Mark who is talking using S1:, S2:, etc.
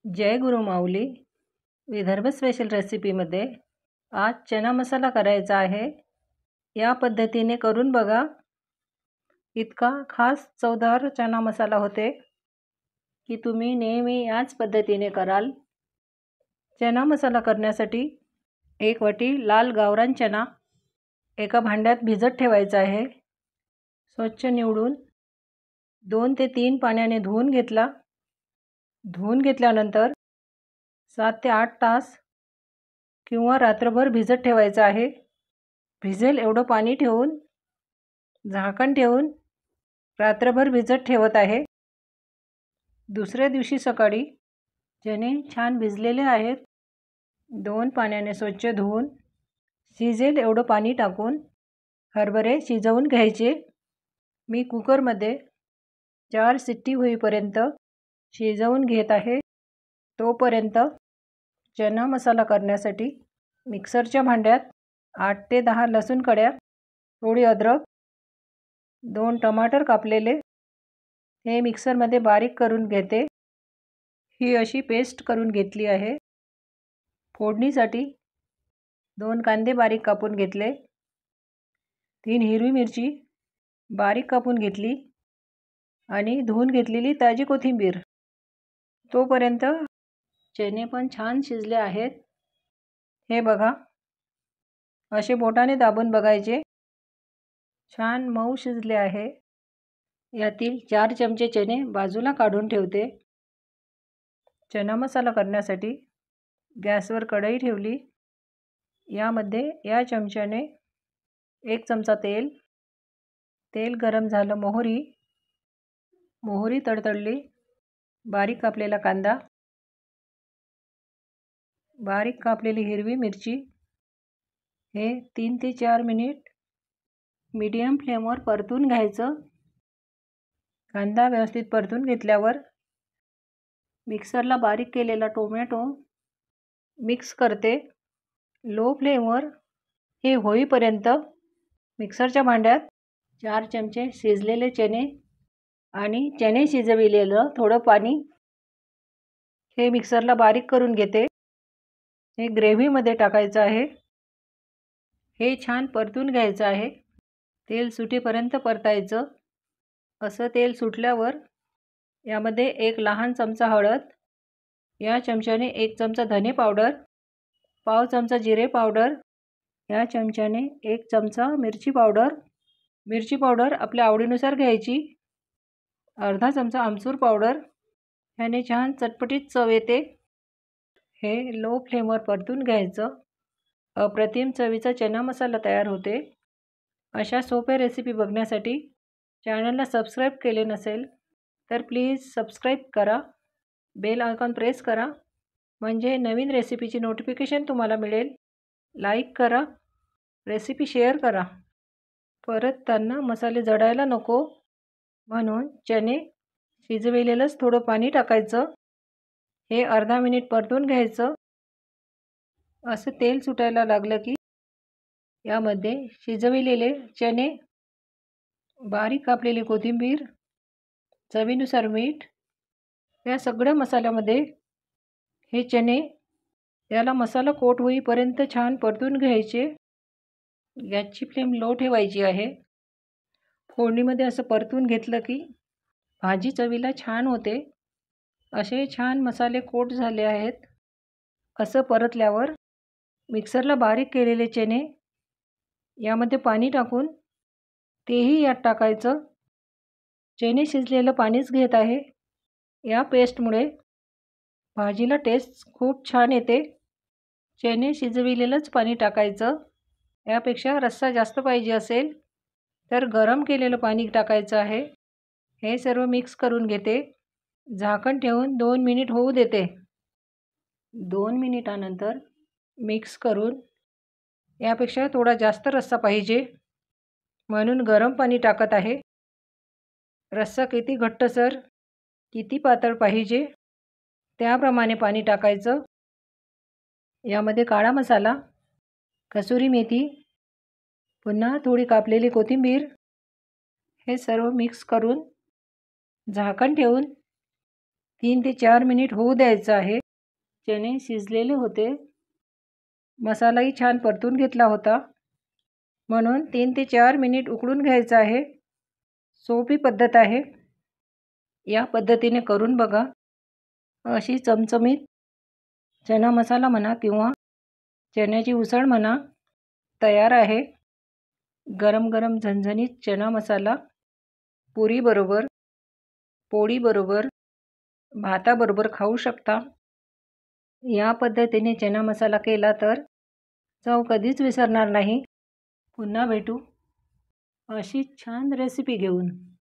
S1: जय गुरु माऊली. Vidarbha special रेसिपीमध्ये आज चना मसाला करायचा आहे. या पद्धतीने करून बघा. इतका खास चवदार चना मसाला होते की तुम्ही नेहमी याच पद्धतीने कराल. चना मसाला करण्यासाठी 1 वाटी लाल गावरान चना एका भांड्यात भिजत ठेवायचा आहे. स्वच्छ निवडून 2 ते 3 पाण्याने धुवून घेतला. धुवून घेतल्यानंतर 7 ते 8 तास किंवा रात्रभर भिजत ठेवायचं आहे. भिजेल एवढं पाणी ठेवून झाकण ठेवून रात्रभर भिजत ठेवत आहे. दुसऱ्या दिवशी सकाळी चणे छान भिजलेले आहेत. 2 पाण्याने स्वच्छ धुवून शिजेल एवढं पाणी टाकून हरभरे शिजवून घ्यायचे. मी कुकरमध्ये 4 शिट्टी होईपर्यंत शिजवून घेत आहे. तोपर्यंत चना मसाला करण्यासाठी मिक्सरच्या भांड्यात 8 ते 10 लसूण कड्या, थोडी अद्रक, 2 टमाटर कापलेले हे मिक्सरमध्ये बारीक करून घेते. ही अशी पेस्ट करून घेतली आहे. फोडणीसाठी 2 कांदे बारीक कापून घेतले. 3 हिरवी मिरची बारीक कापून घेतली आणि धुवून घेतलेली ताजी कोथिंबीर. तोपर्यंत चणे पण छान शिजले आहेत. हे बघा, असे बोटाने दाबून बघायचे. छान मऊ शिजले आहे. यातील 4 चमचे चणे बाजूला काढून ठेवते. चना मसाला करण्यासाठी गॅसवर कढई ठेवली. यामध्ये या चमच्याने 1 चमचा तेल गरम झालं. मोहरी तडतडली. बारीक कापलेला कांदा, बारीक कापलेली हिरवी मिरची हे 3 ते 4 मिनिट मीडियम फ्लेमवर परतून घ्यायचं. कांदा व्यवस्थित परतून घेतल्यावर मिक्सरला बारीक केलेला टोमॅटो मिक्स करते. लो फ्लेमवर हे होईपर्यंत मिक्सरच्या भांड्यात 4 चमचे शिजलेले चणे आणि चणे शिजविलेलं थोडं पाणी हे मिक्सरला बारीक करून घेते. हे ग्रेव्हीमध्ये टाकायचं आहे. हे छान परतून घ्यायचं आहे. तेल सुटेपर्यंत परतायचं. असं तेल सुटल्यावर यामध्ये 1 लहान चमचा हळद, या चमच्याने 1 चमचा धने पावडर, पाव चमचा जिरे पावडर, या चमच्याने 1 चमचा मिरची पावडर आपल्या आवडीनुसार घ्यायची. अर्धा चमचा आमचूर पावडर. ह्याने छान चटपटीत चव येते. हे लो फ्लेमवर परतून घ्यायचं. अप्रतिम चवीचा चना मसाला तयार होते. अशा सोप्या रेसिपी बघण्यासाठी चॅनलला सबस्क्राईब केले नसेल तर प्लीज सबस्क्राईब करा. बेल आयकॉन प्रेस करा म्हणजे नवीन रेसिपीची नोटिफिकेशन तुम्हाला मिळेल. लाईक करा, रेसिपी शेअर करा. परतताना मसाले जळायला नको म्हणून चणे शिजविलेलंच थोडं पाणी टाकायचं. हे अर्धा मिनिट परतून घ्यायचं. असं तेल सुटायला लागलं की यामध्ये शिजविलेले चणे, बारीक कापलेली कोथिंबीर, चवीनुसार मीठ, या सगळ्या मसाल्यामध्ये हे चणे याला मसाला कोट होईपर्यंत छान परतून घ्यायचे. गॅसची फ्लेम लो ठेवायची आहे. फोडणीमध्ये असं परतून घेतलं की भाजी चवीला छान होते. असे छान मसाले कोट झाले आहेत. असं परतल्यावर मिक्सरला बारीक केलेले चणे यामध्ये पाणी टाकून तेही यात टाकायचं. चणे शिजलेलं पाणीच घेत आहे. या पेस्टमुळे भाजीला टेस्ट खूप छान येते. चणे शिजविलेलंच पाणी टाकायचं. यापेक्षा रस्सा जास्त पाहिजे असेल तर गरम केलेलं पाणी टाकायचं आहे. हे सर्व मिक्स करून घेते. झाकण ठेवून 2 मिनिट होऊ देते. 2 मिनिटानंतर मिक्स करून, यापेक्षा थोडा जास्त रस्सा पाहिजे म्हणून गरम पाणी टाकत आहे. रस्सा किती घट्टसर, किती पातळ पाहिजे त्याप्रमाणे पाणी टाकायचं. यामध्ये काळा मसाला, कसुरी मेथी, पुन्हा थोडी कापलेली कोथिंबीर हे सर्व मिक्स करून झाकण ठेवून 3 ते 4 मिनिट होऊ द्यायचं आहे. चणे शिजलेले होते. मसालाही छान परतून घेतला होता. म्हणून 3 ते 4 मिनिट उकळून घ्यायचं आहे. सोपी पद्धत आहे. या पद्धतीने करून बघा. अशी चमचमीत चना मसाला म्हणा किंवा चण्याची उसळ म्हणा तयार आहे. गरम गरम झणझणीत चना मसाला पुरीबरोबर, पोळीबरोबर, भाताबरोबर खाऊ शकता. या पद्धतीने चना मसाला केला तर चव कधीच विसरणार नाही. पुन्हा भेटू अशी छान रेसिपी घेऊन.